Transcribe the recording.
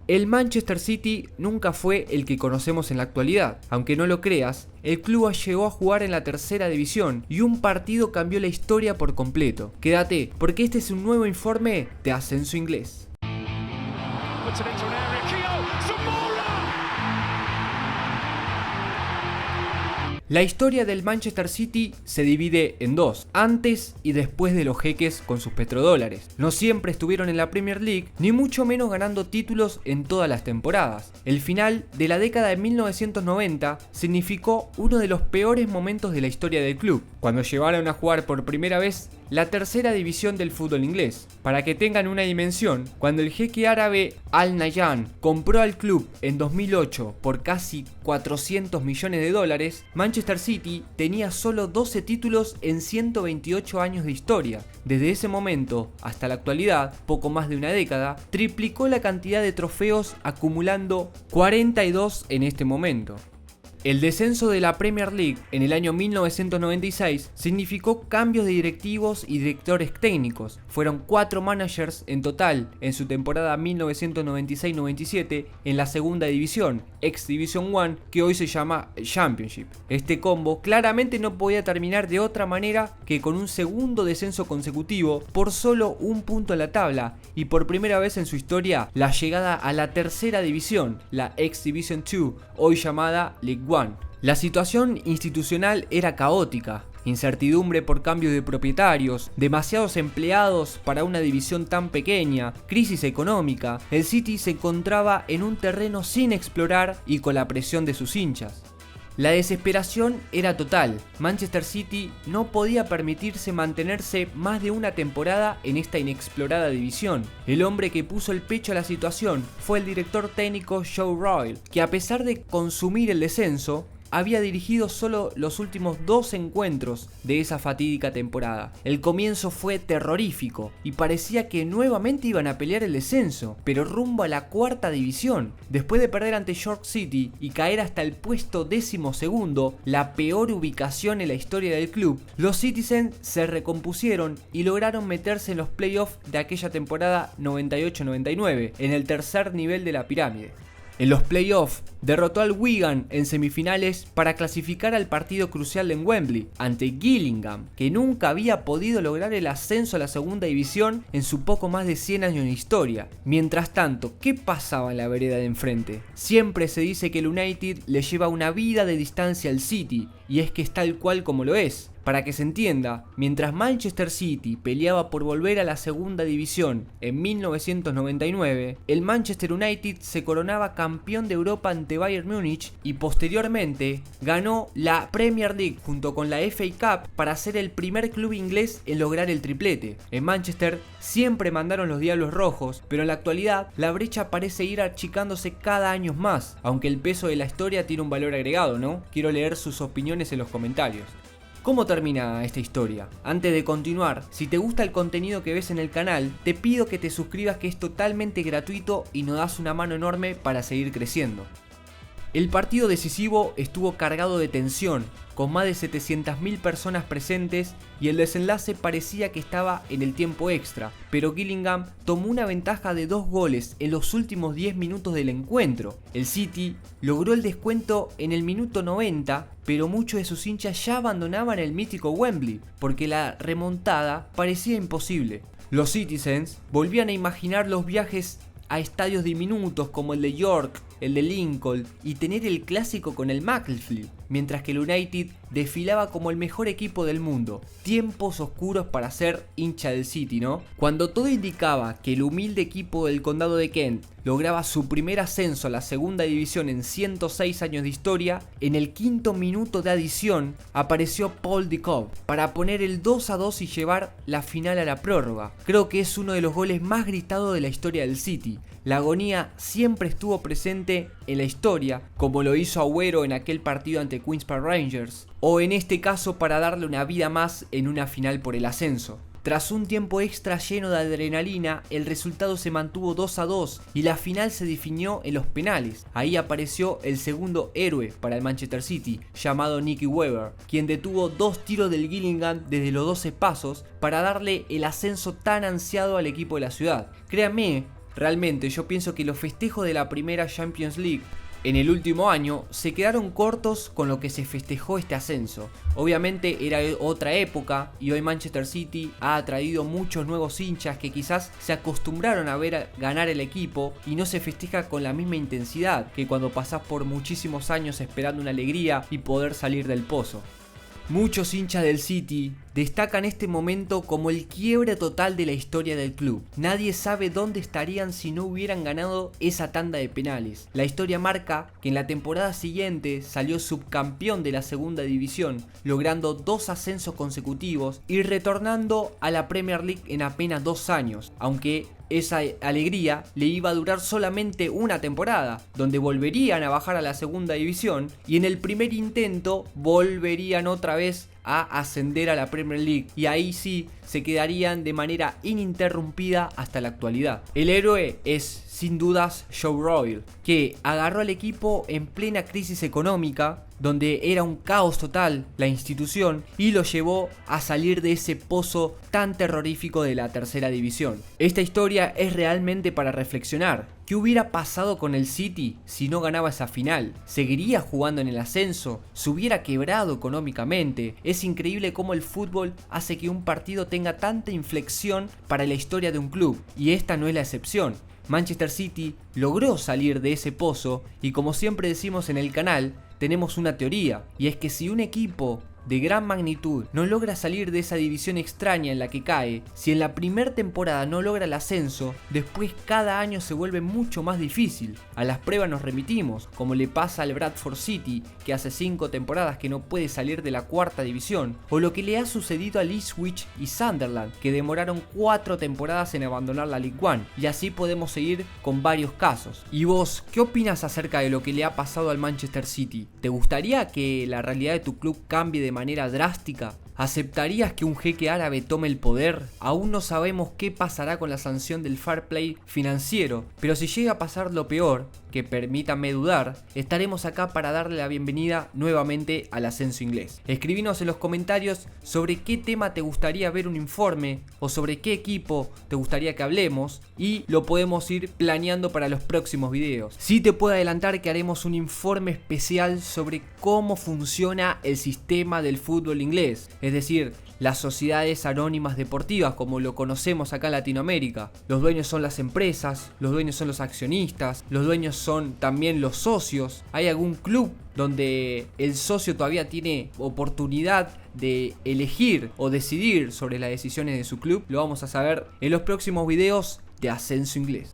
El Manchester City nunca fue el que conocemos en la actualidad. Aunque no lo creas, el club llegó a jugar en la tercera división y un partido cambió la historia por completo. Quédate, porque este es un nuevo informe de Ascenso Inglés. La historia del Manchester City se divide en dos, antes y después de los jeques con sus petrodólares. No siempre estuvieron en la Premier League, ni mucho menos ganando títulos en todas las temporadas. El final de la década de 1990 significó uno de los peores momentos de la historia del club, cuando llevaron a jugar por primera vez la tercera división del fútbol inglés. Para que tengan una dimensión, cuando el jeque árabe Al Nahyan compró al club en 2008 por casi 400 millones de dólares, Manchester City tenía solo 12 títulos en 128 años de historia. Desde ese momento hasta la actualidad, poco más de una década, triplicó la cantidad de trofeos, acumulando 42 en este momento. El descenso de la Premier League en el año 1996 significó cambios de directivos y directores técnicos. Fueron 4 managers en total en su temporada 1996-97 en la segunda división, ex Division 1, que hoy se llama Championship. Este combo claramente no podía terminar de otra manera que con un segundo descenso consecutivo por solo un punto en la tabla y por primera vez en su historia la llegada a la tercera división, la ex Division 2, hoy llamada League One. La situación institucional era caótica. Incertidumbre por cambios de propietarios, demasiados empleados para una división tan pequeña, crisis económica. El City se encontraba en un terreno sin explorar y con la presión de sus hinchas. La desesperación era total. Manchester City no podía permitirse mantenerse más de una temporada en esta inexplorada división. El hombre que puso el pecho a la situación fue el director técnico Joe Royle, que a pesar de consumir el descenso, había dirigido solo los últimos 2 encuentros de esa fatídica temporada. El comienzo fue terrorífico y parecía que nuevamente iban a pelear el descenso, pero rumbo a la cuarta división. Después de perder ante York City y caer hasta el puesto 12º, la peor ubicación en la historia del club, los Citizens se recompusieron y lograron meterse en los playoffs de aquella temporada 98-99, en el tercer nivel de la pirámide. En los playoffs, derrotó al Wigan en semifinales para clasificar al partido crucial en Wembley, ante Gillingham, que nunca había podido lograr el ascenso a la segunda división en su poco más de 100 años de historia. Mientras tanto, ¿qué pasaba en la vereda de enfrente? Siempre se dice que el United le lleva una vida de distancia al City, y es que es tal cual como lo es. Para que se entienda, mientras Manchester City peleaba por volver a la segunda división en 1999, el Manchester United se coronaba campeón de Europa ante Bayern Múnich y posteriormente ganó la Premier League junto con la FA Cup para ser el primer club inglés en lograr el triplete. En Manchester siempre mandaron los Diablos Rojos, pero en la actualidad la brecha parece ir achicándose cada año más, aunque el peso de la historia tiene un valor agregado, ¿no? Quiero leer sus opiniones en los comentarios. ¿Cómo termina esta historia? Antes de continuar, si te gusta el contenido que ves en el canal, te pido que te suscribas, que es totalmente gratuito y nos das una mano enorme para seguir creciendo. El partido decisivo estuvo cargado de tensión, con más de 700.000 personas presentes, y el desenlace parecía que estaba en el tiempo extra, pero Gillingham tomó una ventaja de 2 goles en los últimos 10 minutos del encuentro. El City logró el descuento en el minuto 90, pero muchos de sus hinchas ya abandonaban el mítico Wembley, porque la remontada parecía imposible. Los Citizens volvían a imaginar los viajes a estadios diminutos como el de York, el de Lincoln, y tener el clásico con el Macclesfield, mientras que el United desfilaba como el mejor equipo del mundo. Tiempos oscuros para ser hincha del City, ¿no? Cuando todo indicaba que el humilde equipo del condado de Kent lograba su primer ascenso a la segunda división en 106 años de historia, en el 5º minuto de adición apareció Paul de Cobb para poner el 2-2 y llevar la final a la prórroga. Creo que es uno de los goles más gritados de la historia del City. La agonía siempre estuvo presente en la historia, como lo hizo Agüero en aquel partido ante Queens Park Rangers, o en este caso para darle una vida más en una final por el ascenso. Tras un tiempo extra lleno de adrenalina, el resultado se mantuvo 2-2 y la final se definió en los penales. Ahí apareció el segundo héroe para el Manchester City, llamado Nicky Weber, quien detuvo 2 tiros del Gillingham desde los 12 pasos para darle el ascenso tan ansiado al equipo de la ciudad. Créanme Realmente yo pienso que los festejos de la primera Champions League en el último año se quedaron cortos con lo que se festejó este ascenso. Obviamente era otra época y hoy Manchester City ha atraído muchos nuevos hinchas que quizás se acostumbraron a ver ganar el equipo y no se festeja con la misma intensidad que cuando pasás por muchísimos años esperando una alegría y poder salir del pozo. Muchos hinchas del City destacan este momento como el quiebre total de la historia del club. Nadie sabe dónde estarían si no hubieran ganado esa tanda de penales. La historia marca que en la temporada siguiente salió subcampeón de la segunda división, logrando 2 ascensos consecutivos y retornando a la Premier League en apenas 2 años, aunque esa alegría le iba a durar solamente una temporada, donde volverían a bajar a la segunda división y en el primer intento volverían otra vez a ascender a la Premier League y ahí sí se quedarían de manera ininterrumpida hasta la actualidad. El héroe es sin dudas Joe Royle, que agarró al equipo en plena crisis económica, donde era un caos total la institución, y lo llevó a salir de ese pozo tan terrorífico de la tercera división. Esta historia es realmente para reflexionar. ¿Qué hubiera pasado con el City si no ganaba esa final? ¿Seguiría jugando en el ascenso? ¿Se hubiera quebrado económicamente? Es increíble cómo el fútbol hace que un partido tenga tanta inflexión para la historia de un club, y esta no es la excepción. Manchester City logró salir de ese pozo y, como siempre decimos en el canal, tenemos una teoría, y es que si un equipo de gran magnitud no logra salir de esa división extraña en la que cae, si en la primera temporada no logra el ascenso, después cada año se vuelve mucho más difícil. A las pruebas nos remitimos, como le pasa al Bradford City, que hace 5 temporadas que no puede salir de la cuarta división, o lo que le ha sucedido a Ipswich y Sunderland, que demoraron 4 temporadas en abandonar la League One, y así podemos seguir con varios casos. ¿Y vos, qué opinas acerca de lo que le ha pasado al Manchester City? ¿Te gustaría que la realidad de tu club cambie de manera drástica? ¿Aceptarías que un jeque árabe tome el poder? Aún no sabemos qué pasará con la sanción del fair play financiero, pero si llega a pasar lo peor, que permítanme dudar, estaremos acá para darle la bienvenida nuevamente al ascenso inglés. Escribinos en los comentarios sobre qué tema te gustaría ver un informe o sobre qué equipo te gustaría que hablemos y lo podemos ir planeando para los próximos videos. Sí te puedo adelantar que haremos un informe especial sobre cómo funciona el sistema del fútbol inglés, es decir, las sociedades anónimas deportivas como lo conocemos acá en Latinoamérica. Los dueños son las empresas, los dueños son los accionistas, los dueños son también los socios. ¿Hay algún club donde el socio todavía tiene oportunidad de elegir o decidir sobre las decisiones de su club? Lo vamos a saber en los próximos videos de Ascenso Inglés.